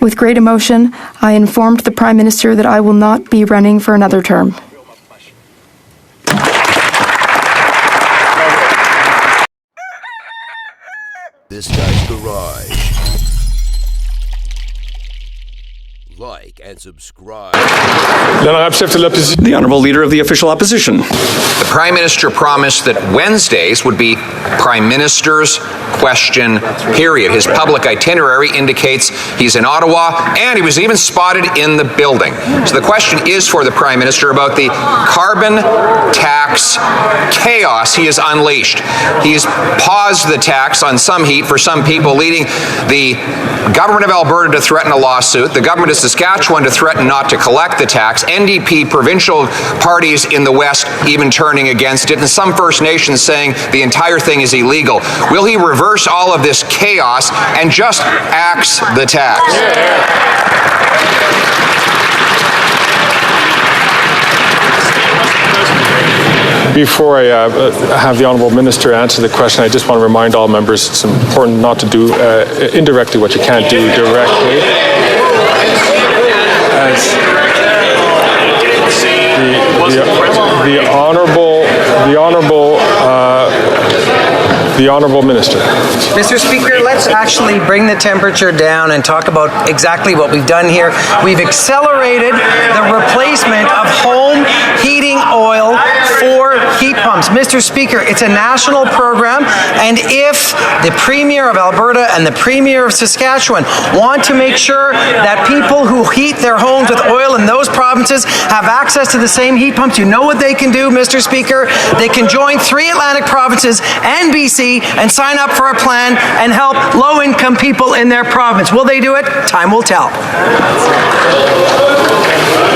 With great emotion, I informed the Prime Minister that I will not be running for another term. This Guy's Garage. Like and subscribe. The Honourable Leader of the Official Opposition. The Prime Minister promised that Wednesdays would be Prime Minister's question period. His public itinerary indicates he's in Ottawa, and he was even spotted in the building. So the question is for the Prime Minister about the carbon tax chaos he has unleashed. He's paused the tax on some heat for some people, leading the government of Alberta to threaten a lawsuit, the government of Saskatchewan to threaten not to collect the tax, NDP provincial parties in the West even turning against it, and some First Nations saying the entire thing is illegal. Will he reverse all of this chaos and just axe the tax? Before I have the Honourable Minister answer the question, I just want to remind all members it's important not to do indirectly what you can't do directly. As the Honourable Minister. Mr. Speaker, let's actually bring the temperature down and talk about exactly what we've done here. We've accelerated the replacement of home heating oil for heat pumps. Mr. Speaker, it's a national program, and if the Premier of Alberta and the Premier of Saskatchewan want to make sure that people who heat their homes with oil in those provinces have access to the same heat pumps, you know what they can do, Mr. Speaker? They can join 3 Atlantic provinces and BC and sign up for a plan and help low-income people in their province. Will they do it? Time will tell.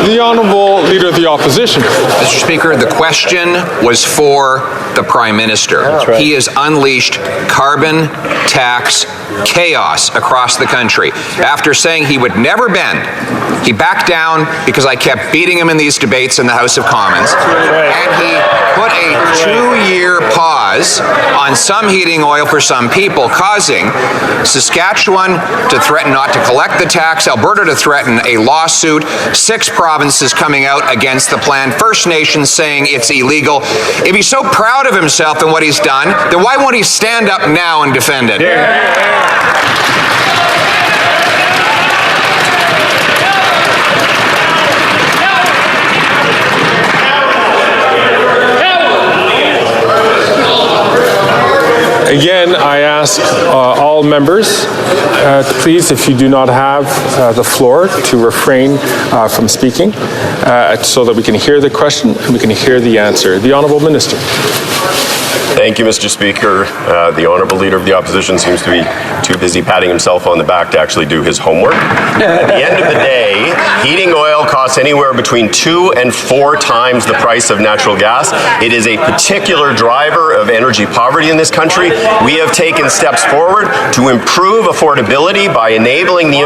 The Honourable Leader of the Opposition. Mr. Speaker, the question was for the Prime Minister. Right. He has unleashed carbon tax chaos across the country. After saying he would never bend, he backed down because I kept beating him in these debates in the House of Commons. And he put a 2-year pause on some heating oil for some people, causing Saskatchewan to threaten not to collect the tax, Alberta to threaten a lawsuit, 6 provinces coming out against the plan, First Nations saying it's illegal. If he's so proud of himself and what he's done, then why won't he stand up now and defend it? Again, I ask all members, please, if you do not have the floor, to refrain from speaking so that we can hear the question and we can hear the answer. The Honourable Minister. Thank you, Mr. Speaker. The Honourable Leader of the Opposition seems to be too busy patting himself on the back to actually do his homework. At the end of the day, heating oil costs anywhere between 2 and 4 times the price of natural gas. It is a particular driver of energy poverty in this country. We have taken steps forward to improve affordability by enabling the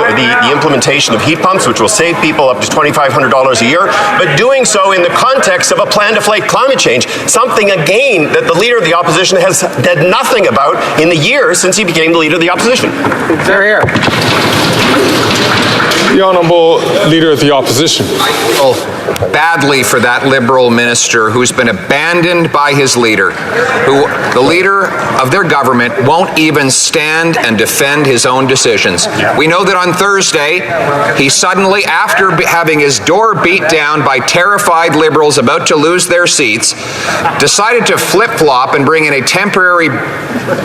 implementation of heat pumps, which will save people up to $2,500 a year, but doing so in the context of a plan to fight climate change, something again that the Leader of the Opposition has done nothing about in the years since he became the Leader of the Opposition. They're here. The Honourable Leader of the Opposition. Badly for that Liberal minister who's been abandoned by his leader, who the leader of their government won't even stand and defend his own decisions. We know that on Thursday, he suddenly, after having his door beat down by terrified Liberals about to lose their seats, decided to flip-flop and bring in a temporary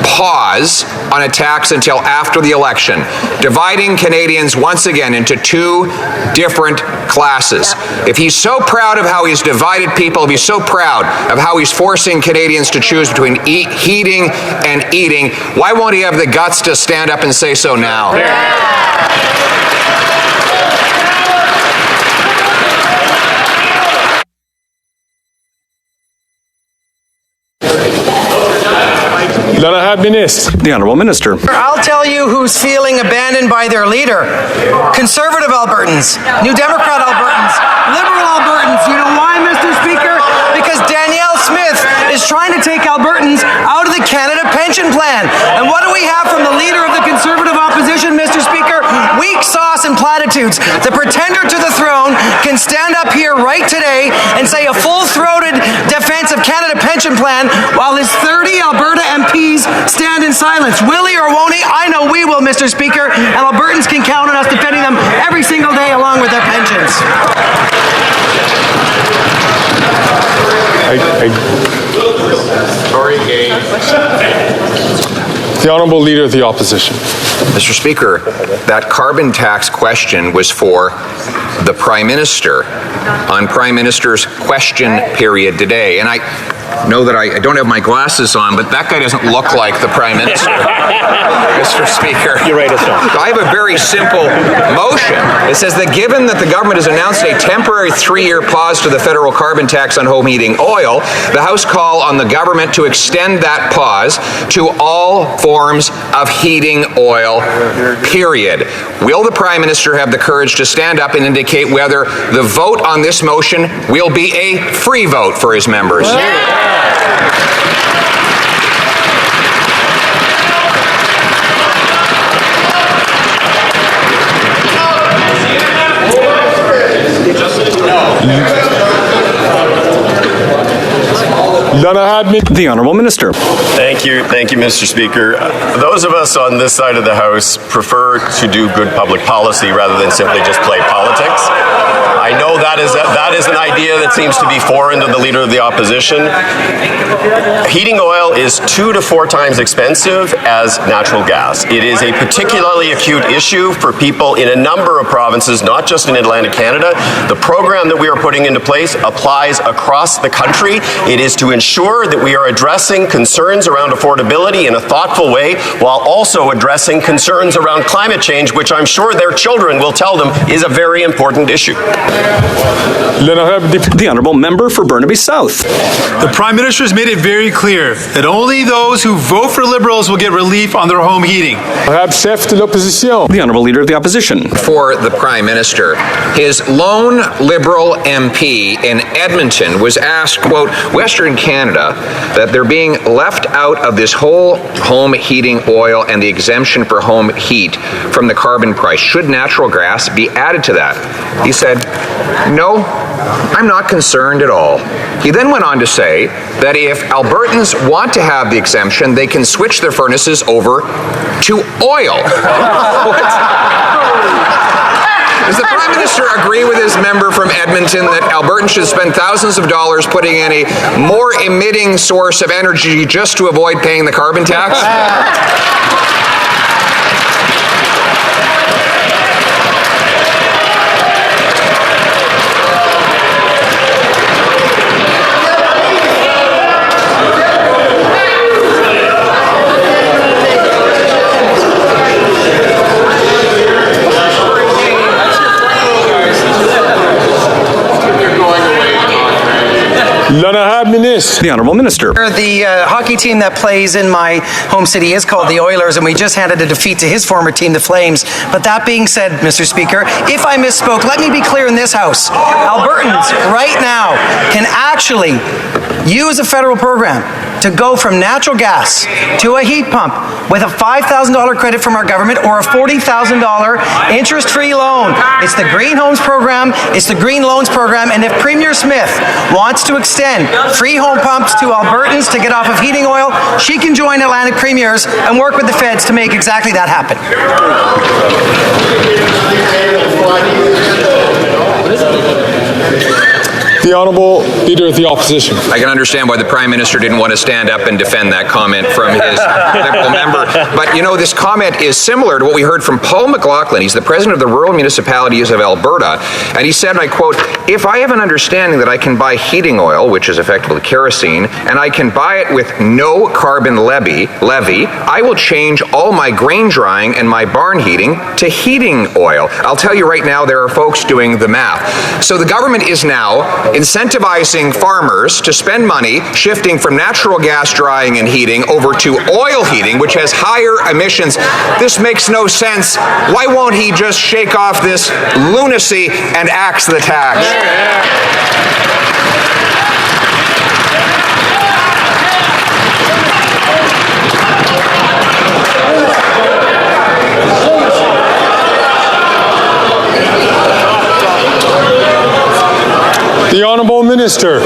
pause on a tax until after the election, dividing Canadians once again into 2 different classes. If he's so proud of how he's divided people, if he's so proud of how he's forcing Canadians to choose between heating and eating, why won't he have the guts to stand up and say so now? The Honourable Minister. I'll tell you who's feeling abandoned by their leader. Conservative Albertans, New Democrat Albertans, Liberal Albertans. You know why, Mr. Speaker? Because Danielle Smith is trying to take Albertans out of the Canada Pension Plan. And what do we have from the Leader of the Conservative Opposition, Mr. Speaker? Weak sauce and plastic statutes. The pretender to the throne can stand up here right today and say a full-throated defense of Canada Pension Plan while his 30 Alberta MPs stand in silence. Will he or won't he? I know we will, Mr. Speaker, and Albertans can count on us defending them every single day along with their pensions. The Honourable Leader of the Opposition. Mr. Speaker, that carbon tax question was for the Prime Minister on Prime Minister's question period today. And I know that I don't have my glasses on, but that guy doesn't look like the Prime Minister, Mr. Speaker. You're right, it's not. So I have a very simple motion. It says that given that the government has announced a temporary 3-year pause to the federal carbon tax on home heating oil, the House call on the government to extend that pause to all forms of heating oil, period. Will the Prime Minister have the courage to stand up and indicate whether the vote on this motion will be a free vote for his members? The Honourable Minister. Thank you, Mr. Speaker. Those of us on this side of the House prefer to do good public policy rather than simply just play politics. I know that is an idea that seems to be foreign to the Leader of the Opposition. Heating oil is 2 to 4 times expensive as natural gas. It is a particularly acute issue for people in a number of provinces, not just in Atlantic Canada. The program that we are putting into place applies across the country. It is to ensure that we are addressing concerns around affordability in a thoughtful way while also addressing concerns around climate change, which I'm sure their children will tell them is a very important issue. The Honourable Member for Burnaby South. The Prime Minister has made it very clear that only those who vote for Liberals will get relief on their home heating. The Honourable Leader of the Opposition. For the Prime Minister, his lone Liberal MP in Edmonton was asked, quote, Western Canada, that they're being left out of this whole home heating oil and the exemption for home heat from the carbon price. Should natural gas be added to that? He said, no, I'm not concerned at all. He then went on to say that if Albertans want to have the exemption, they can switch their furnaces over to oil. What? Does the Prime Minister agree with his member from Edmonton that Albertans should spend thousands of dollars putting in a more emitting source of energy just to avoid paying the carbon tax? The Honourable Minister. The hockey team that plays in my home city is called the Oilers, and we just handed a defeat to his former team, the Flames. But that being said, Mr. Speaker, if I misspoke, let me be clear in this House. Albertans right now can actually use a federal program to go from natural gas to a heat pump with a $5,000 credit from our government or a $40,000 interest-free loan. It's the Green Homes Program, it's the Green Loans Program, and if Premier Smith wants to extend free home pumps to Albertans to get off of heating oil, she can join Atlantic Premiers and work with the feds to make exactly that happen. The Honourable Leader of the Opposition. I can understand why the Prime Minister didn't want to stand up and defend that comment from his Liberal member. But, you know, this comment is similar to what we heard from Paul McLaughlin. He's the president of the Rural Municipalities of Alberta. And he said, and I quote, if I have an understanding that I can buy heating oil, which is effectively kerosene, and I can buy it with no carbon levy, I will change all my grain drying and my barn heating to heating oil. I'll tell you right now, there are folks doing the math. So the government is now incentivizing farmers to spend money shifting from natural gas drying and heating over to oil heating, which has higher emissions. This makes no sense. Why won't he just shake off this lunacy and axe the tax? The Honourable Minister.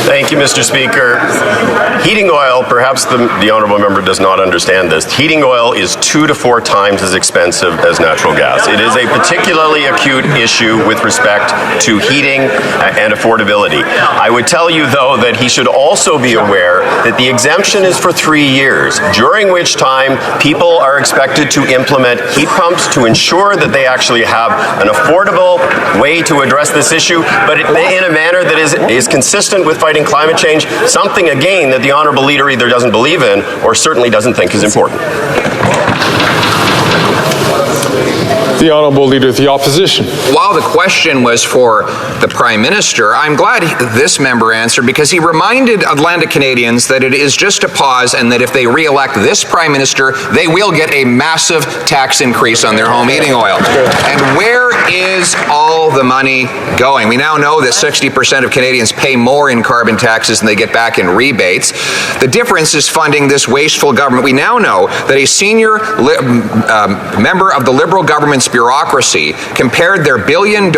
Thank you, Mr. Speaker. Heating oil, perhaps the honourable member does not understand this. Heating oil is 2 to 4 times as expensive as natural gas. It is a particularly acute issue with respect to heating and affordability. I would tell you, though, that he should also be aware that the exemption is for 3 years, during which time people are expected to implement heat pumps to ensure that they actually have an affordable way to address this issue, but in a manner that is consistent with fighting climate change, something, again, that the honourable leader either doesn't believe in or certainly doesn't think is important. The Honourable Leader of the Opposition. While the question was for the Prime Minister, I'm glad this member answered because he reminded Atlantic Canadians that it is just a pause and that if they re-elect this Prime Minister, they will get a massive tax increase on their home heating oil. And where is all the money going? We now know that 60% of Canadians pay more in carbon taxes than they get back in rebates. The difference is funding this wasteful government. We now know that a senior member of the Liberal government's bureaucracy compared their $1 billion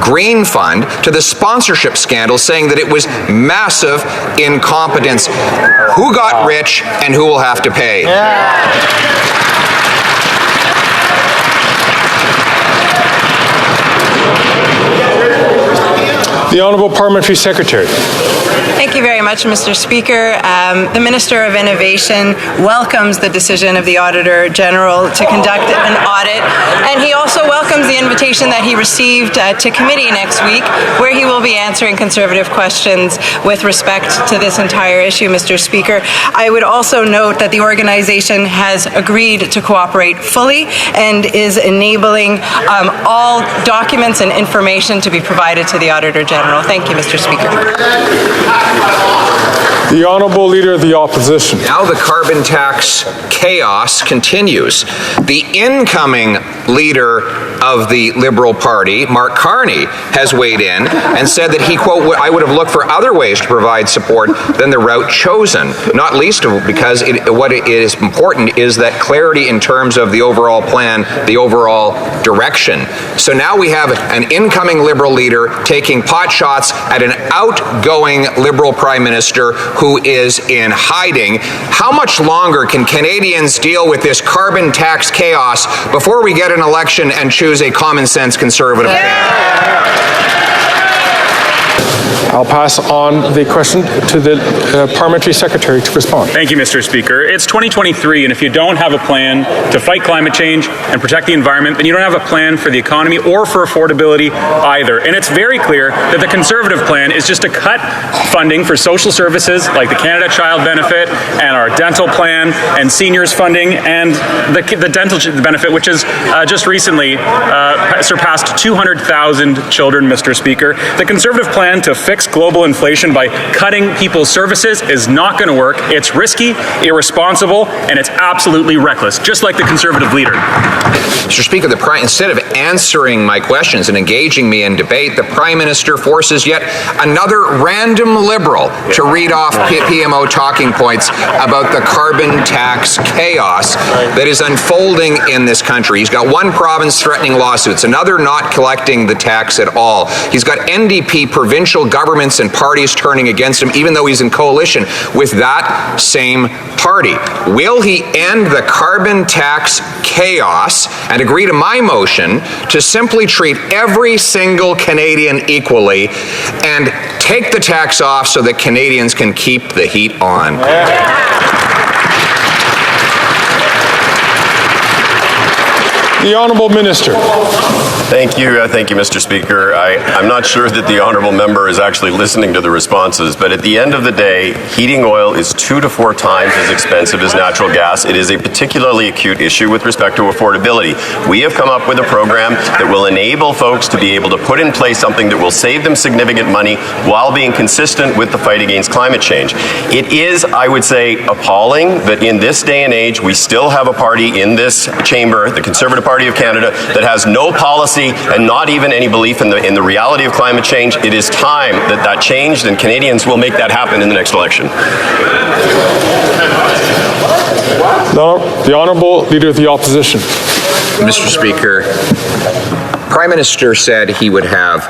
green fund to the sponsorship scandal, saying that it was massive incompetence. Who got rich and who will have to pay? The Honourable Parliamentary Secretary. Thank you very much, Mr. Speaker. The Minister of Innovation welcomes the decision of the Auditor General to conduct an audit, and he also welcomes the invitation that he received to committee next week, where he will be answering Conservative questions with respect to this entire issue, Mr. Speaker. I would also note that the organization has agreed to cooperate fully and is enabling all documents and information to be provided to the Auditor General. Thank you, Mr. Speaker. The Honourable Leader of the Opposition. Now the carbon tax chaos continues. The incoming leader of the Liberal Party, Mark Carney, has weighed in and said that he, quote, I would have looked for other ways to provide support than the route chosen, not least of because what is important is that clarity in terms of the overall plan, the overall direction. So now we have an incoming Liberal leader taking pot shots at an outgoing Liberal Prime Minister who is in hiding. How much longer can Canadians deal with this carbon tax chaos before we get an election and choose a common sense Conservative candidate? I'll pass on the question to the Parliamentary Secretary to respond. Thank you, Mr. Speaker. It's 2023, and if you don't have a plan to fight climate change and protect the environment, then you don't have a plan for the economy or for affordability either. And it's very clear that the Conservative plan is just to cut funding for social services like the Canada Child Benefit and our dental plan and seniors funding and the dental benefit, which has just recently surpassed 200,000 children, Mr. Speaker. The Conservative plan to fix global inflation by cutting people's services is not going to work. It's risky, irresponsible, and it's absolutely reckless, just like the Conservative leader. Mr. Speaker, instead of answering my questions and engaging me in debate, the Prime Minister forces yet another random Liberal to read off PMO talking points about the carbon tax chaos that is unfolding in this country. He's got one province threatening lawsuits, another not collecting the tax at all. He's got NDP provincial governments and parties turning against him, even though he's in coalition with that same party. Will he end the carbon tax chaos and agree to my motion to simply treat every single Canadian equally and take the tax off so that Canadians can keep the heat on? The Honourable Minister. Thank you, Mr. Speaker. I'm not sure that the honourable member is actually listening to the responses, but at the end of the day, heating oil is 2 to 4 times as expensive as natural gas. It is a particularly acute issue with respect to affordability. We have come up with a program that will enable folks to be able to put in place something that will save them significant money while being consistent with the fight against climate change. It is, I would say, appalling that in this day and age, we still have a party in this chamber, the Conservative Party of Canada, that has no policy and not even any belief in the reality of climate change. It is time that that changed, and Canadians will make that happen in the next election. The Honourable Leader of the Opposition. Mr. Speaker, Prime Minister said he would have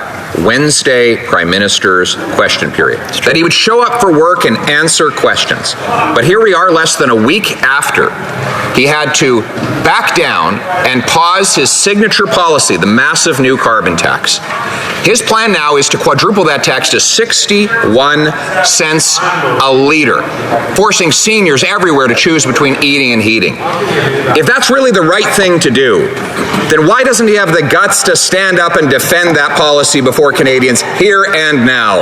Wednesday Prime Minister's question period, that he would show up for work and answer questions. But here we are less than a week after he had to back down and pause his signature policy, the massive new carbon tax. His plan now is to quadruple that tax to 61 cents a litre, forcing seniors everywhere to choose between eating and heating. If that's really the right thing to do, then why doesn't he have the guts to stand up and defend that policy before Canadians here and now?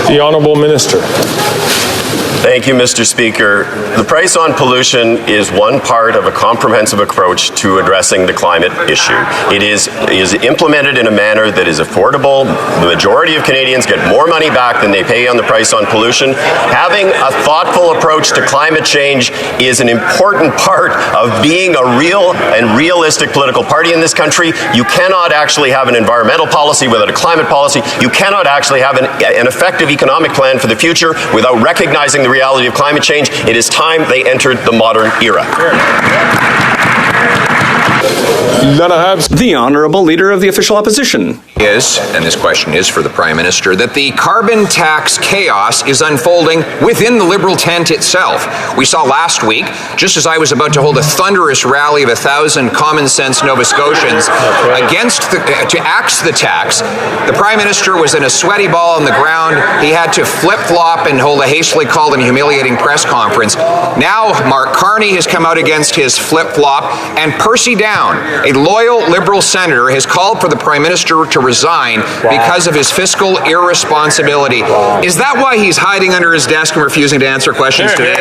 The Honourable Minister. Thank you, Mr. Speaker. The price on pollution is one part of a comprehensive approach to addressing the climate issue. It is implemented in a manner that is affordable. The majority of Canadians get more money back than they pay on the price on pollution. Having a thoughtful approach to climate change is an important part of being a real and realistic political party in this country. You cannot actually have an environmental policy without a climate policy. You cannot actually have an effective economic plan for the future without recognizing the reality of climate change. It is time they entered the modern era. The Honourable Leader of the Official Opposition. Is, and this question is for the Prime Minister, that the carbon tax chaos is unfolding within the Liberal tent itself. We saw last week, just as I was about to hold a thunderous rally of 1,000 common-sense Nova Scotians to axe the tax, the Prime Minister was in a sweaty ball on the ground. He had to flip-flop and hold a hastily called and humiliating press conference. Now, Mark Carney has come out against his flip-flop, and Percy Down, a loyal Liberal senator, has called for the Prime Minister to resign because of his fiscal irresponsibility. Is that why he's hiding under his desk and refusing to answer questions today?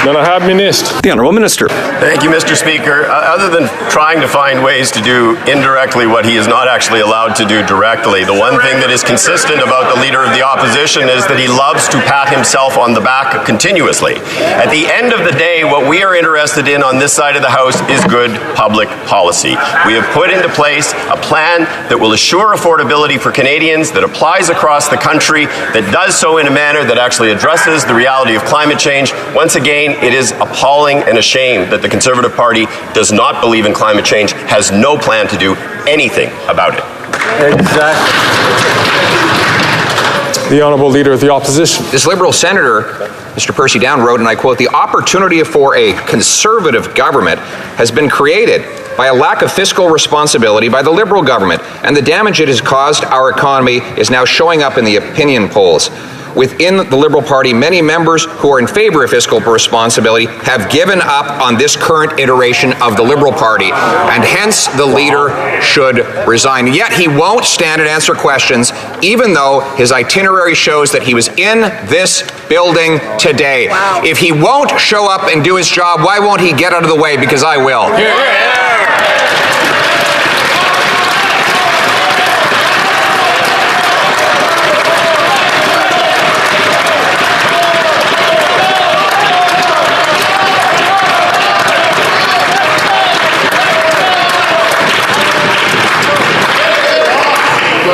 The Honourable Minister. Thank you, Mr. Speaker. Other than trying to find ways to do indirectly what he is not actually allowed to do directly, the one thing that is consistent about the Leader of the Opposition is that he loves to pat himself on the back continuously. At the end of the day, what we are interested in on this side of the House is good public policy. We have put into place a plan that will assure affordability for Canadians, that applies across the country, that does so in a manner that actually addresses the reality of climate change. Once again, it is appalling and a shame that the Conservative Party does not believe in climate change, has no plan to do anything about it. Exactly. The Honourable Leader of the Opposition. This Liberal senator, Mr. Percy Down, wrote, and I quote, "The opportunity for a Conservative government has been created by a lack of fiscal responsibility by the Liberal government, and the damage it has caused our economy is now showing up in the opinion polls. Within the Liberal Party, many members who are in favor of fiscal responsibility have given up on this current iteration of the Liberal Party, and hence the leader should resign." Yet he won't stand and answer questions, even though his itinerary shows that he was in this building today. Wow. If he won't show up and do his job, why won't he get out of the way? Because I will.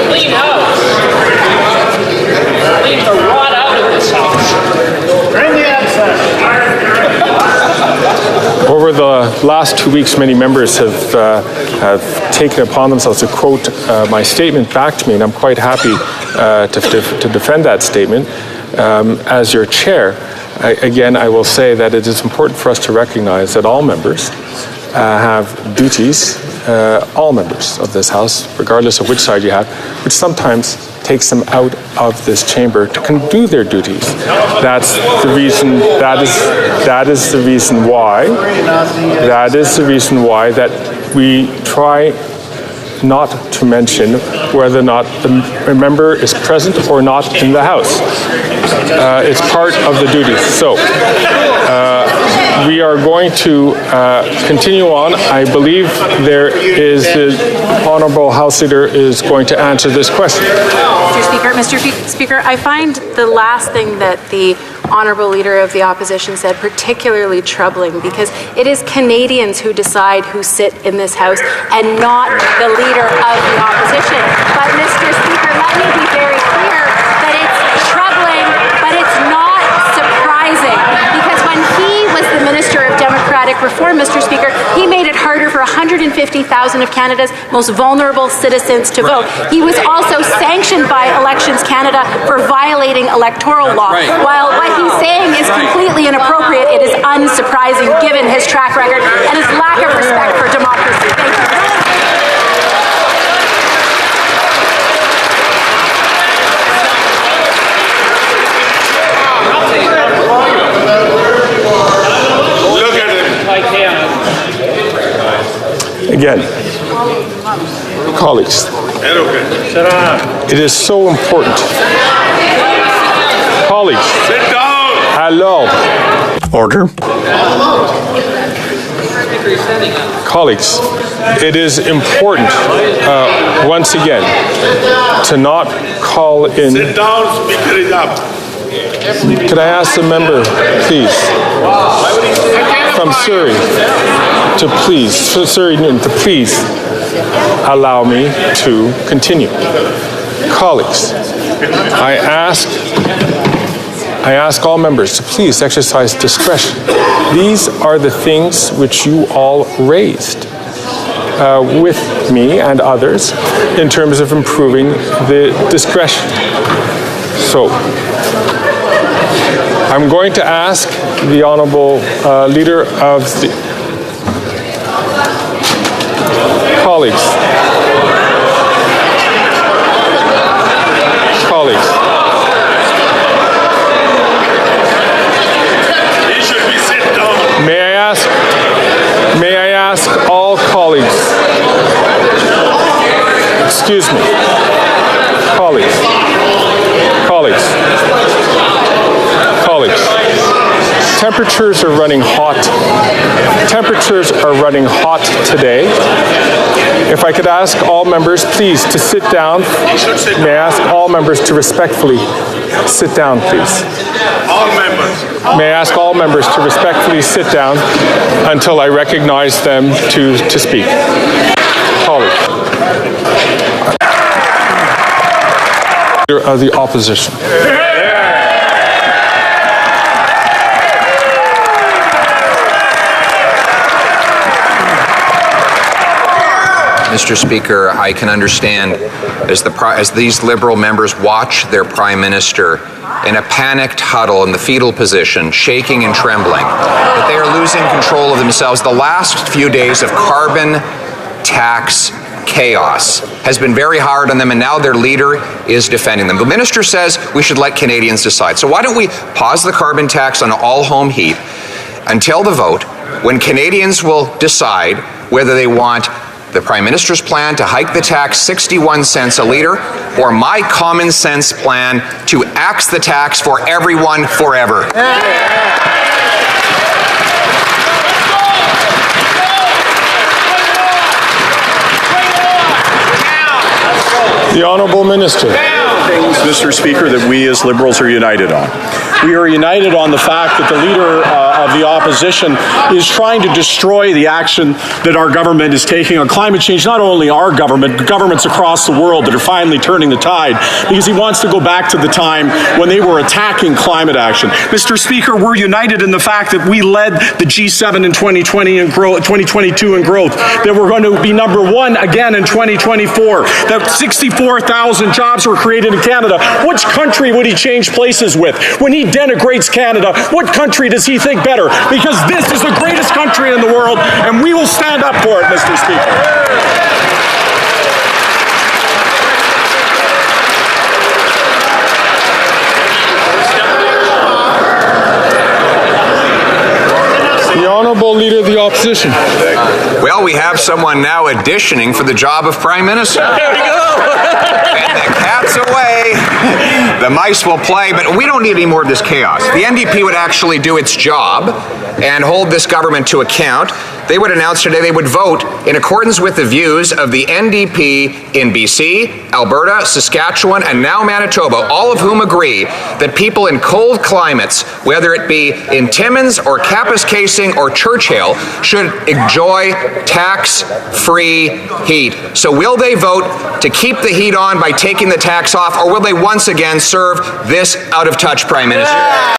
Clean house. Leave the rot out of this house. Bring the abscess. Over the last 2 weeks, many members have taken upon themselves to quote my statement back to me, and I'm quite happy to defend that statement. As your chair, I will say that it is important for us to recognize that all members have duties, all members of this House, regardless of which side you have, which sometimes takes them out of this chamber to do their duties. That's the reason. That is the reason why. That is the reason why that we try not to mention whether or not the member is present or not in the House. It's part of the duties. So. We are going to continue on. I believe there is the Honourable House Leader is going to answer this question. Mr. Speaker, I find the last thing that the Honourable Leader of the Opposition said, particularly troubling, because it is Canadians who decide who sit in this House and not the Leader of the Opposition. But, Mr. Speaker, let me be very clear that it's troubling, but it's not surprising, because when he was the Minister of Democratic Reform, Mr. Speaker, he made it harder for 150,000 of Canada's most vulnerable citizens to vote. He was also sanctioned by Elections Canada for violating electoral law. While what he's saying is completely inappropriate, it is unsurprising given his track record and his lack of respect for democracy. Thank you. Again, colleagues, it is so important. Colleagues, sit down. Hello. Order. Colleagues, it is important, once again, to not call in. Sit down, speaker it up. Could I ask the member, please, from Surrey, to please allow me to continue. Colleagues, I ask all members to please exercise discretion. These are the things which you all raised with me and others in terms of improving the discretion. So, I'm going to ask the Honourable Leader of the colleagues. He should be sit down. May I ask all colleagues, excuse me, colleagues, temperatures are running hot. Temperatures are running hot today. If I could ask all members, please, to sit down. May I ask all members to respectfully sit down, please? All members. May I ask all members to respectfully sit down until I recognize them to speak? Colleagues. Leader of the Opposition. Mr. Speaker, I can understand as these Liberal members watch their Prime Minister in a panicked huddle in the fetal position, shaking and trembling, that they are losing control of themselves. The last few days of carbon tax chaos has been very hard on them, and now their leader is defending them. The minister says we should let Canadians decide. So why don't we pause the carbon tax on all home heat until the vote, when Canadians will decide whether they want the Prime Minister's plan to hike the tax 61 cents a litre, or my common sense plan to axe the tax for everyone forever. The Honourable Minister. Things, Mr. Speaker, that we as Liberals are united on. We are united on the fact that the Leader of the Opposition is trying to destroy the action that our government is taking on climate change. Not only our government, but governments across the world that are finally turning the tide, because he wants to go back to the time when they were attacking climate action. Mr. Speaker, we're united in the fact that we led the G7 in 2020 and 2022 in growth, that we're going to be number one again in 2024, that 64,000 jobs were created in Canada. Which country would he change places with? When he denigrates Canada, what country does he think better? Because this is the greatest country in the world, and we will stand up for it, Mr. Speaker. The Honourable Leader of the Opposition. Well, we have someone now auditioning for the job of Prime Minister. There we go. And the cat's away. The mice will play, but we don't need any more of this chaos. The NDP would actually do its job and hold this government to account. they would announce today they would vote in accordance with the views of the NDP in BC, Alberta, Saskatchewan, and now Manitoba, all of whom agree that people in cold climates, whether it be in Timmins or Kapuskasing or Churchill, should enjoy tax-free heat. So will they vote to keep the heat on by taking the tax off, or will they once again serve this out-of-touch Prime Minister?